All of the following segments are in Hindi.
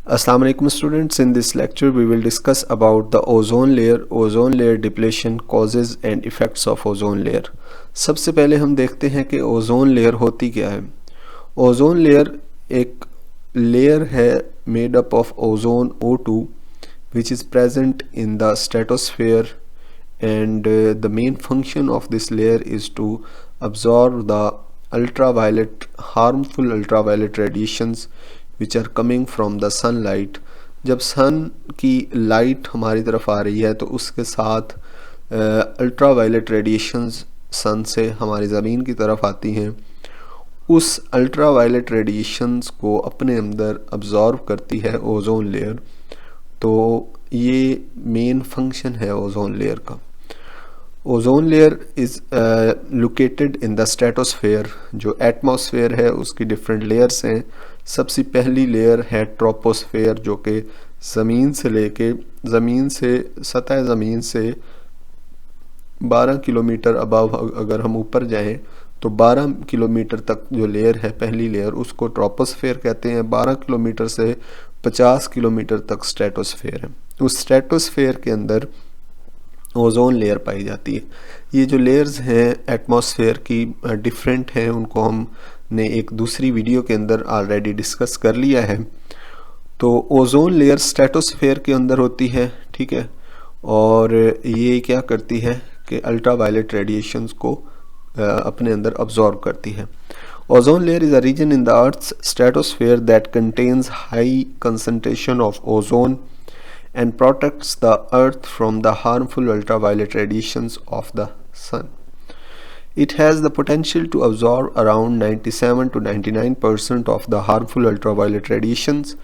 Assalamu alaikum students. In this lecture we will discuss about the ozone layer depletion, causes and effects of ozone layer. सबसे पहले हम देखते हैं कि ओजोन लेयर होती क्या है। ओजोन लेयर एक लेयर है made up of ozone O2 which is present in the stratosphere, and the main function of this layer is to absorb the harmful ultraviolet radiations which are coming from the sunlight. जब सन की लाइट हमारी तरफ आ रही है तो उसके साथ अल्ट्रावायलेट रेडिएशंस सन से हमारी ज़मीन की तरफ आती हैं। उस अल्ट्रावायलेट रेडिएशंस को अपने अंदर अब्जॉर्व करती है ओजोन लेयर। तो ये मेन फंक्शन है ओजोन लेयर का। Ozone layer is located in the stratosphere. जो एटमॉस्फेयर है उसकी डिफरेंट लेयर्स हैं। सबसे पहली लेयर है ट्रोपोस्फेयर, जो कि सतह ज़मीन से 12 किलोमीटर अबव अगर हम ऊपर जाएं तो 12 किलोमीटर तक जो लेयर है पहली लेयर उसको ट्रोपोस्फेयर कहते हैं। 12 किलोमीटर से 50 किलोमीटर तक स्ट्रेटोस्फेयर है। उस स्ट्रेटोस्फेयर के अंदर ओजोन लेयर पाई जाती है। ये जो लेयर्स हैं एटमॉस्फेयर की डिफरेंट हैं, उनको हमने एक दूसरी वीडियो के अंदर ऑलरेडी डिस्कस कर लिया है। तो ओजोन लेयर स्ट्रेटोस्फेयर के अंदर होती है, ठीक है, और ये क्या करती है कि अल्ट्रावायलेट रेडिएशंस को अपने अंदर अब्जॉर्ब करती है। Ozone layer is a region in the earth's stratosphere that contains high concentration of ozone and protects the earth from the harmful ultraviolet radiations of the sun. It has the potential to absorb around 97 to 99% of the harmful ultraviolet radiations.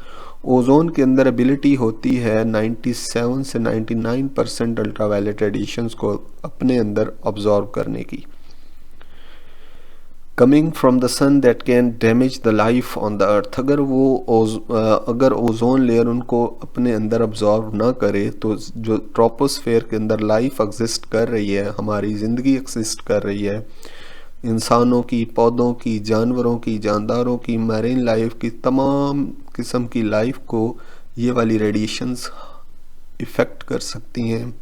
Ozone के अंदर एबिलिटी होती है 97 से 99% अल्ट्रावायलेट रेडिएशंस को अपने अंदर अब्जॉर्ब करने की। Coming from the sun that can damage the life on the earth. अगर ओजोन लेयर उनको अपने अंदर अब्जॉर्व ना करे तो जो ट्रोपोस्फेयर के अंदर लाइफ एग्जिस्ट कर रही है, हमारी ज़िंदगी एग्जिस्ट कर रही है, इंसानों की, पौधों की, जानवरों की, जानदारों की, मैरीन लाइफ की, तमाम किस्म की लाइफ को ये वाली रेडिएशंस इफ़ेक्ट कर सकती हैं,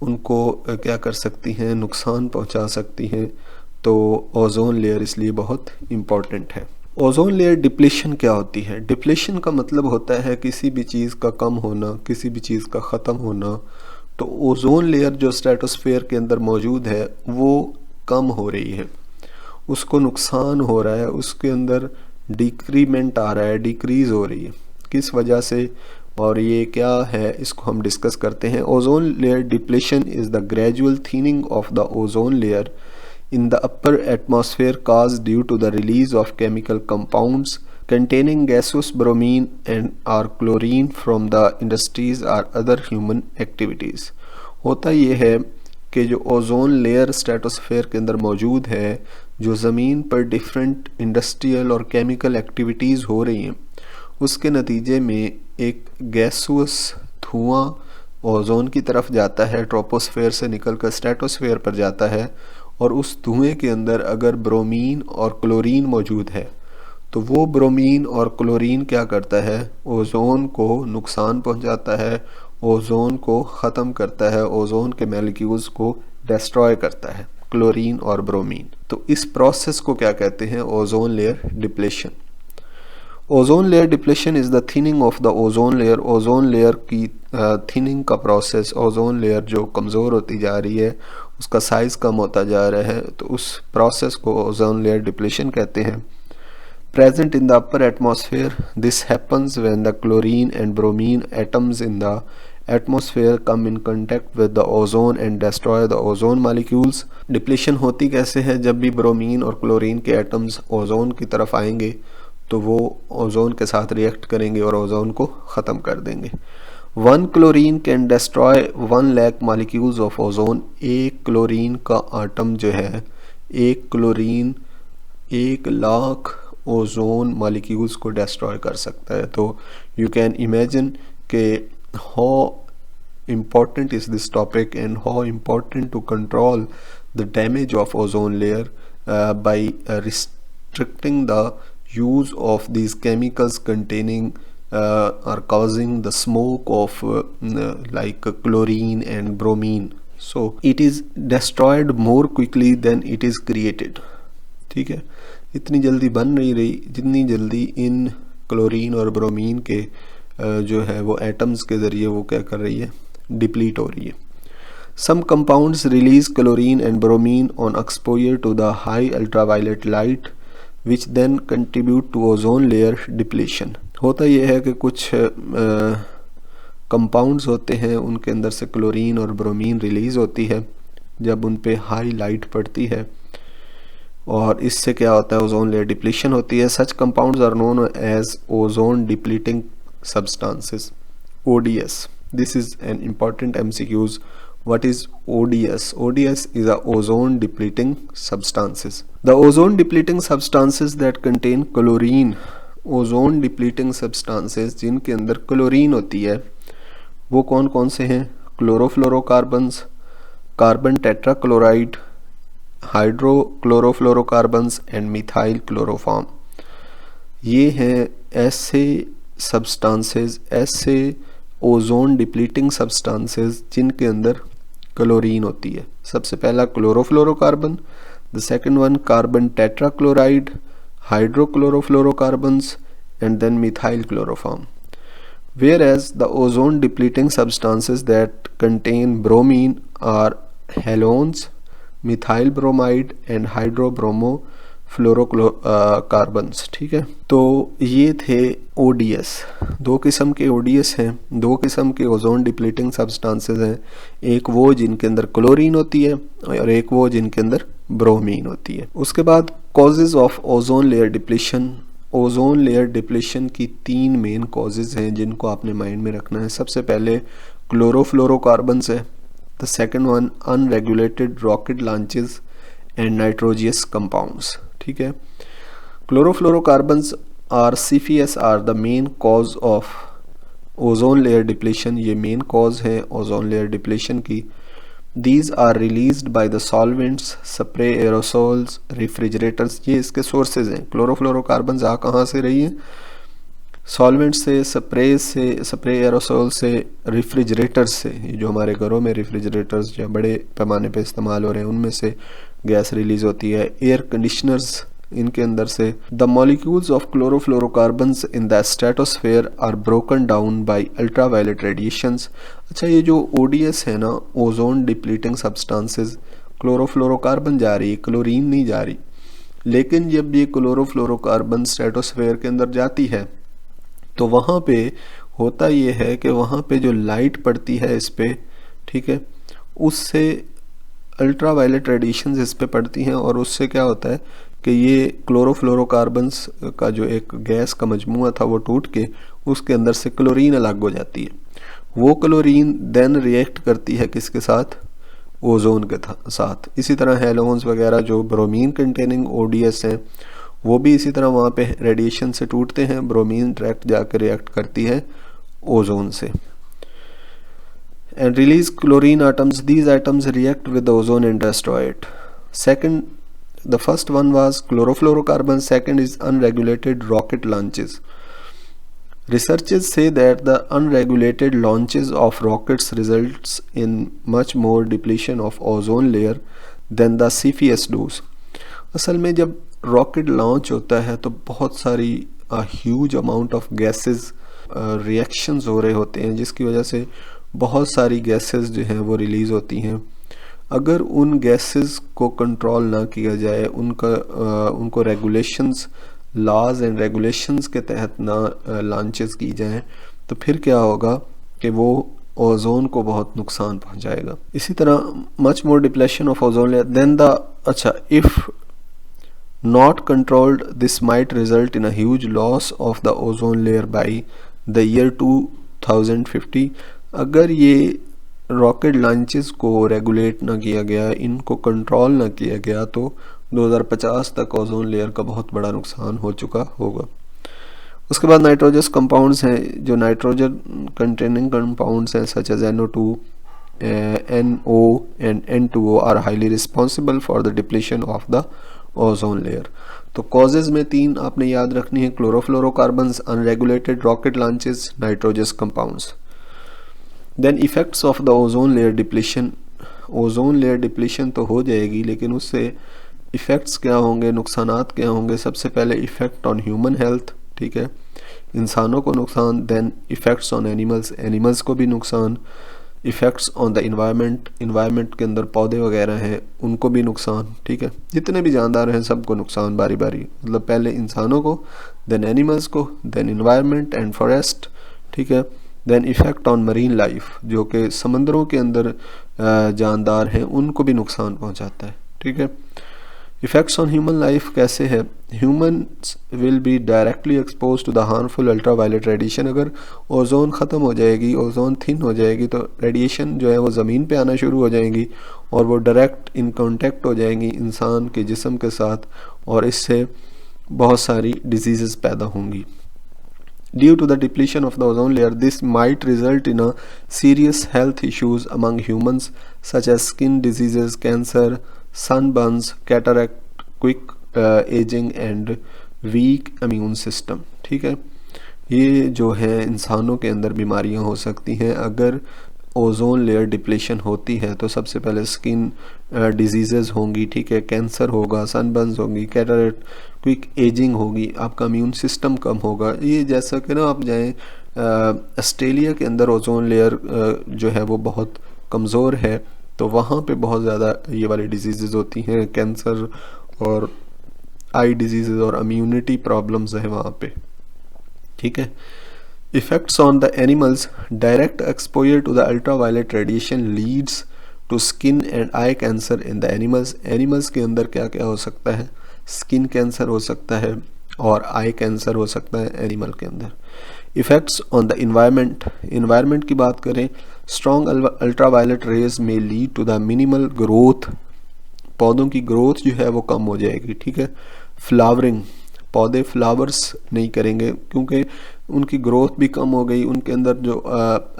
उनको क्या कर सकती हैं, नुकसान पहुंचा सकती हैं। तो ओजोन लेयर इसलिए बहुत इम्पॉर्टेंट है। ओजोन लेयर डिप्लीशन क्या होती है? डिप्लीशन का मतलब होता है किसी भी चीज़ का कम होना, किसी भी चीज़ का ख़त्म होना। तो ओजोन लेयर जो स्ट्रेटोस्फेयर के अंदर मौजूद है वो कम हो रही है, उसको नुकसान हो रहा है, उसके अंदर डिक्रीमेंट आ रहा है, डिक्रीज़ हो रही है। किस वजह से और ये क्या है इसको हम डिस्कस करते हैं। Ozone layer depletion is the gradual thinning of the ozone layer in the upper atmosphere caused due to the release of chemical compounds containing gaseous bromine and or chlorine from the industries or other human activities। होता ये है कि जो ओजोन लेयर स्ट्रेटोस्फेयर के अंदर मौजूद है, जो ज़मीन पर डिफरेंट इंडस्ट्रियल और केमिकल एक्टिविटीज़ हो रही हैं, उसके नतीजे में एक गैसुअस धुआं ओजोन की तरफ जाता है, ट्रोपोस्फेयर से निकलकर स्ट्रेटोस्फेयर पर जाता है, और उस धुएं के अंदर अगर ब्रोमीन और क्लोरीन मौजूद है तो वो ब्रोमीन और क्लोरीन क्या करता है, ओजोन को नुकसान पहुंचाता है, ओजोन को ख़त्म करता है, ओजोन के मॉलिक्यूल्स को डिस्ट्रॉय करता है, क्लोरीन और ब्रोमीन। तो इस प्रोसेस को क्या कहते हैं? Ozone layer depletion. Ozone layer depletion is the thinning of the ozone layer. Ozone layer की थिनिंग का प्रोसेस, ओजोन लेयर जो कमज़ोर होती जा रही है, उसका साइज़ कम होता जा रहा है, तो उस प्रोसेस को ओजोन लेयर डिप्लेशन कहते हैं। Present in the upper atmosphere, this happens when the chlorine and bromine atoms in the atmosphere come in contact with the ozone and destroy the ozone molecules. Depletion होती कैसे है? जब भी ब्रोमीन और क्लोरीन के एटम्स ओजोन की तरफ आएंगे तो वो ओजोन के साथ रिएक्ट करेंगे और ओजोन को ख़त्म कर देंगे। 1 chlorine can destroy 1 lakh molecules of ozone. एक क्लोरीन का आटम जो है, एक क्लोरीन 1 लाख ओजोन मॉलिक्यूल्स को डिस्ट्रॉय कर सकता है। तो यू कैन इमेजिन के how important is this topic and how important to control the damage of ozone layer by restricting the use of these chemicals containing are causing the smoke of like chlorine and bromine, so it is destroyed more quickly than it is created. ठीक है, इतनी जल्दी बन नहीं रही जितनी जल्दी इन क्लोरीन और ब्रोमीन के जो है वो एटम्स के ज़रिए वो क्या कर रही है, डिप्लीट हो रही है. Some compounds release chlorine and bromine on exposure to the high ultraviolet light, which then contribute to ozone layer depletion. होता यह है कि कुछ कंपाउंड्स होते हैं उनके अंदर से क्लोरीन और ब्रोमीन रिलीज़ होती है जब उन पे हाई लाइट पड़ती है, और इससे क्या होता है, ओजोन लेयर डिप्लीशन होती है. Such compounds are known as ozone depleting substances, ODS. This is an important MCQs. What is ODS? ODS is a ozone depleting substances. The ozone depleting substances that contain chlorine, ozone depleting substances जिनके अंदर क्लोरीन होती है वो कौन कौन से हैं? Chlorofluorocarbons, carbon tetrachloride, hydrochlorofluorocarbons and methyl chloroform. ये हैं ऐसे सब्सटेंसेस, ऐसे ओजोन डिप्लीटिंग सब्सटेंसेस जिनके अंदर क्लोरीन होती है. सबसे पहला chlorofluorocarbon, the second one carbon tetrachloride, hydrochlorofluorocarbons and then methyl chloroform. Whereas the ozone depleting substances that contain bromine are halogens, methyl bromide and hydrobromo-fluorocarbons. ठीक है, तो ये थे ODS. दो किस्म के ODS हैं, दो किस्म के ओजोन डिप्लीटिंग सब्सटेंसेस हैं. एक वो जिनके अंदर क्लोरीन होती है और एक वो जिनके अंदर ब्रोमीन होती है. उसके बाद causes of ozone layer depletion. Ozone layer depletion की 3 मेन कॉजेज हैं जिनको आपने माइंड में रखना है. सबसे पहले क्लोरोफ्लोरोकार्बन्स है. The second one unregulated rocket launches and nitrogenous compounds. ठीक है, क्लोरोफ्लोरोकार्बन्स और CFS are the main cause of ozone layer depletion. ये मेन कॉज है ओजोन लेयर डिप्लीशन की. These are released by the solvents, spray aerosols, refrigerators. ये इसके सोर्सेज हैं. क्लोरोफ्लोरोकार्बन्स आ कहाँ से रही हैं? सॉल्वेंट से, स्प्रे एरोसोल से, रेफ्रिजरेटर्स से. ये जो हमारे घरों में रेफ्रिजरेटर्स जो बड़े पैमाने पे इस्तेमाल हो रहे हैं उनमें से गैस रिलीज होती है. एयर कंडीशनर्स इनके अंदर से. The molecules of chlorofluorocarbons in the stratosphere are broken down by ultraviolet radiations. अच्छा, ये जो ODS है ना, ओजोन डिप्लीटिंग सब्सटेंसेस, क्लोरोफ्लोरोकार्बन जा रही है, क्लोरीन नहीं जा रही. लेकिन जब ये क्लोरोफ्लोरोकार्बन स्ट्रेटोस्फेयर के अंदर जाती है तो वहाँ पे होता ये है कि वहाँ पे जो लाइट पड़ती है इस पे, ठीक है, उससे अल्ट्रावायलेट रेडिएशंस इस पे पड़ती हैं और उससे क्या होता है कि ये क्लोरोफ्लोरोकार्बन्स का जो एक गैस का मजमूआ था वो टूट के उसके अंदर से क्लोरीन अलग हो जाती है. वो क्लोरीन देन रिएक्ट करती है किसके साथ? ओजोन के साथ. इसी तरह हेलोन्स वगैरह जो ब्रोमीन कंटेनिंग ODS हैं वो भी इसी तरह वहाँ पे रेडिएशन से टूटते हैं. ब्रोमीन डायरेक्ट जाकर रिएक्ट करती है ओजोन से and release chlorine atoms. These atoms react with the ozone and destroy it. Second, the first one was chlorofluorocarbon. Second is unregulated rocket launches. Researchers say that the unregulated launches of rockets results in much more depletion of ozone layer than the CFS does. असल में जब रॉकेट लॉन्च होता है तो बहुत सारी huge amount of gases reactions हो रहे होते हैं जिसकी वजह से बहुत सारी गैसेस जो हैं वो रिलीज़ होती हैं. अगर उन गैसेस को कंट्रोल ना किया जाए, उनको रेगुलेशंस, लॉज एंड रेगुलेशंस के तहत ना लॉन्चेस की जाएं तो फिर क्या होगा कि वो ओजोन को बहुत नुकसान पहुंचाएगा. इसी तरह much more depletion of ozone layer than the. अच्छा, if not controlled, this might result in a huge loss of the ozone layer by the year 2050. अगर ये रॉकेट लॉन्चेस को रेगुलेट ना किया गया, इनको कंट्रोल ना किया गया तो 2050 तक ओजोन लेयर का बहुत बड़ा नुकसान हो चुका होगा. उसके बाद नाइट्रोजस कंपाउंड्स हैं, जो नाइट्रोजन कंटेनिंग कंपाउंड्स हैं such as NO2, NO and N2O are highly responsible for the depletion of the ozone layer. तो कॉजेज़ में 3 आपने याद रखनी है, chlorofluorocarbons, unregulated rocket launches, nitrogenous compounds. Then effects of the ozone layer depletion. Ozone layer depletion तो हो जाएगी, लेकिन उससे इफ़ेक्ट्स क्या होंगे, नुकसानात क्या होंगे। सबसे पहले इफ़ेक्ट ऑन ह्यूमन हेल्थ, ठीक है, इंसानों को नुकसान। Then effects on animals, animals को भी नुकसान। Effects on the environment, environment के अंदर पौधे वगैरह हैं उनको भी नुकसान, ठीक है, जितने भी जानदार हैं सबको नुकसान बारी बारी, मतलब पहले इंसानों को, देन एनिमल्स को, देन इन्वायरमेंट एंड फॉरेस्ट, ठीक है। Then effect on marine life, जो कि समंदरों के अंदर जानदार हैं उनको भी नुकसान पहुंचाता है, ठीक है। इफ़ेक्ट्स ऑन ह्यूमन लाइफ कैसे है, humans will be directly expose to the harmful ultraviolet radiation. अगर ओजोन ख़त्म हो जाएगी, ओजोन थिन हो जाएगी, तो रेडिएशन जो है वो ज़मीन पे आना शुरू हो जाएंगी और वो डायरेक्ट इन कांटेक्ट हो जाएंगी इंसान के जिस्म के साथ, और इससे बहुत सारी डिजीज़ पैदा होंगी। Due to the depletion of the ozone layer, this might result in a serious health issues among humans such as skin diseases, cancer, sunburns, cataract, quick aging and weak immune system, ठीक है। ये जो है इंसानों के अंदर बीमारियां हो सकती हैं अगर ओजोन लेयर डिप्लेशन होती है। तो सबसे पहले स्किन डिजीज़ेज़ होंगी, ठीक है, कैंसर होगा, सनबर्न्स होंगी, कैटरेक्ट, क्विक एजिंग होगी, आपका इम्यून सिस्टम कम होगा। ये जैसा कि ना आप जाएं ऑस्ट्रेलिया के अंदर ओजोन लेयर जो है वो बहुत कमज़ोर है, तो वहाँ पे बहुत ज़्यादा ये वाली डिजीज़ेज़ होती हैं, कैंसर और आई डिजीज़ेज़ और इम्यूनिटी प्रॉब्लम्स है वहाँ पे, ठीक है। Effects on the animals, direct exposure to the ultraviolet radiation leads to skin and eye cancer in the animals. Animals के अंदर क्या क्या हो सकता है, स्किन कैंसर हो सकता है और आई कैंसर हो सकता है एनिमल के अंदर। Effects on the environment, environment की बात करें, स्ट्रॉन्ग अल्ट्रावायलेट रेज में lead to the minimal growth, पौधों की ग्रोथ जो है वो कम हो जाएगी, ठीक है। फ्लावरिंग, पौधे फ्लावर्स नहीं करेंगे क्योंकि उनकी ग्रोथ भी कम हो गई, उनके अंदर जो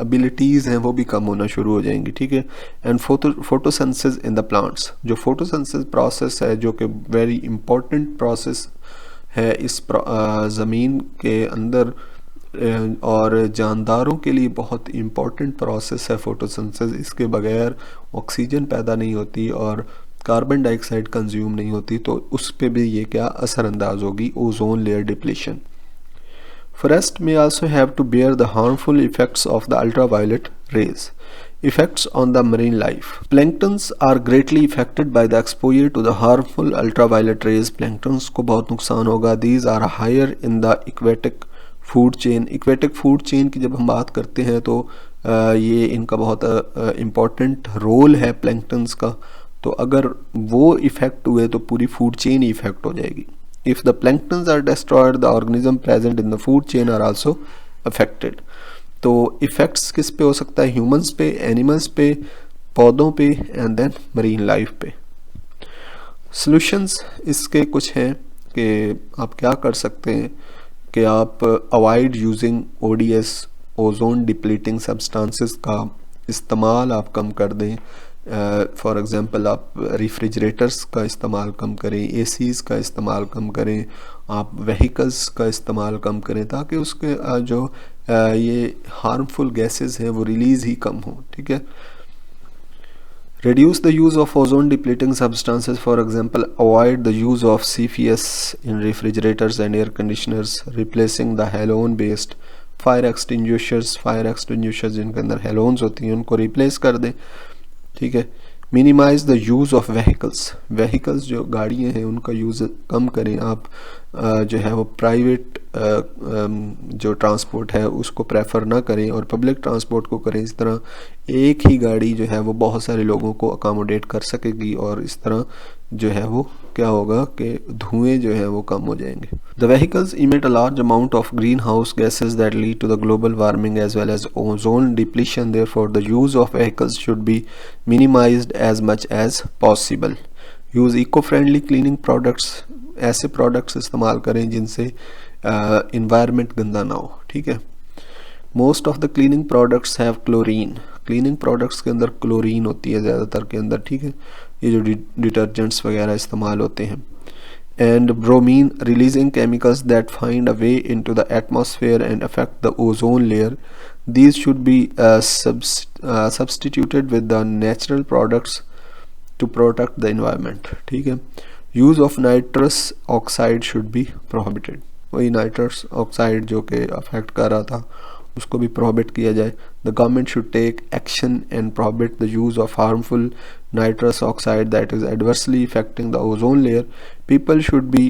एबिलिटीज़ हैं वो भी कम होना शुरू हो जाएंगी, ठीक है। And photosynthesis in the plants, जो फोटोसिंथेसिस प्रोसेस है जो कि वेरी इंपॉर्टेंट प्रोसेस है इस ज़मीन के अंदर और जानदारों के लिए बहुत इम्पॉर्टेंट प्रोसेस है फोटोसिंथेसिस। इसके बगैर ऑक्सीजन पैदा नहीं होती और कार्बन डाइऑक्साइड कंज्यूम नहीं होती, तो उस पे भी ये क्या असरअंदाज होगी, ozone layer depletion. Forest may also have to bear the harmful effects of the ultraviolet rays. Effects on the marine life. Planktons are greatly affected by the exposure to the harmful ultraviolet rays. Planktons को बहुत नुकसान होगा। These are higher in the aquatic food chain. Aquatic food chain की जब हम बात करते हैं तो ये इनका बहुत इम्पोर्टेंट रोल है प्लैंक्टन्स का। तो अगर वो इफ़ेक्ट हुए तो पूरी फूड चेन ही इफ़ेक्ट हो जाएगी। If the planktons are destroyed, the organism present in the food chain are also affected. तो इफ़ेक्ट्स किस पे हो सकता है, ह्यूमंस पे, एनिमल्स पे, पौधों पे एंड देन मरीन लाइफ पे। सॉल्यूशंस इसके कुछ हैं कि आप क्या कर सकते हैं कि आप avoid using ODS, ozone depleting substances का इस्तेमाल आप कम कर दें। फॉर एग्ज़ाम्पल आप रेफ्रिजरेटर्स का इस्तेमाल कम करें, ACs का इस्तेमाल कम करें, आप व्हीकल्स का इस्तेमाल कम करें ताकि उसके जो ये हार्मफुल गैसेस हैं वो रिलीज़ ही कम हो, ठीक है। Reduce the use of ozone depleting substances, for example, avoid the use of CFS in refrigerators and air conditioners, replacing the halon based fire extinguishers जिनके अंदर हेलोन्स होती हैं उनको रिप्लेस कर दें, ठीक है। Minimize the use of vehicles जो गाड़ियाँ हैं उनका यूज़ कम करें। आप जो है वो प्राइवेट जो ट्रांसपोर्ट है उसको प्रेफर ना करें और पब्लिक ट्रांसपोर्ट को करें। इस तरह एक ही गाड़ी जो है वो बहुत सारे लोगों को अकोमोडेट कर सकेगी और इस तरह जो है वो क्या होगा कि धुएं जो है वो कम हो जाएंगे। The vehicles emit a large amount of green house gases that lead to the global warming as well as ozone depletion, therefore the use of vehicles should be minimized as much as possible. Use eco friendly cleaning products, ऐसे प्रोडक्ट्स इस्तेमाल करें जिनसे इन्वायरमेंट गंदा ना हो, ठीक है। Most of the cleaning products have chlorine, cleaning products के अंदर क्लोरीन होती है ज़्यादातर के अंदर, ठीक है, ये जो डिटर्जेंट्स वगैरह इस्तेमाल होते हैं। and bromine, releasing chemicals that find a way into the atmosphere and affect the ozone layer. These should be substituted with the natural products to protect the environment. ठीक है. Use of nitrous oxide should be prohibited. वही nitrous oxide जो कि अफेक्ट कर रहा था उसको भी prohibit किया जाए. The government should take action and prohibit the use of harmful nitrous oxide that is adversely affecting the ozone layer. People should be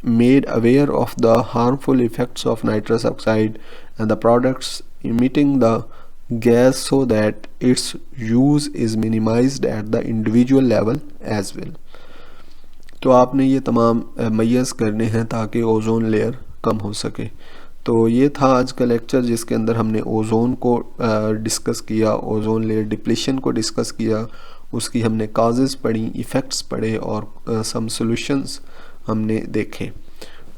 made aware of the harmful effects of nitrous oxide and the products emitting the gas so that its use is minimized at the individual level as well. तो आपने ये तमाम मैयज़ करने हैं ताकि ओज़ोन लेयर कम हो सके. तो ये था आज का लेक्चर जिसके अंदर हमने ओज़ोन को डिस्कस किया, ओज़ोन लेयर डिप्लीशन को डिस्कस किया, उसकी हमने काजेज़ पढ़ी, इफ़ेक्ट्स पढ़े और सम सॉल्यूशंस हमने देखे.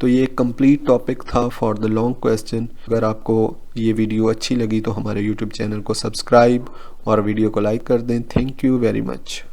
तो ये एक कंप्लीट टॉपिक था फॉर द लॉन्ग क्वेश्चन. अगर आपको ये वीडियो अच्छी लगी तो हमारे यूट्यूब चैनल को सब्सक्राइब और वीडियो को लाइक कर दें. Thank you very much.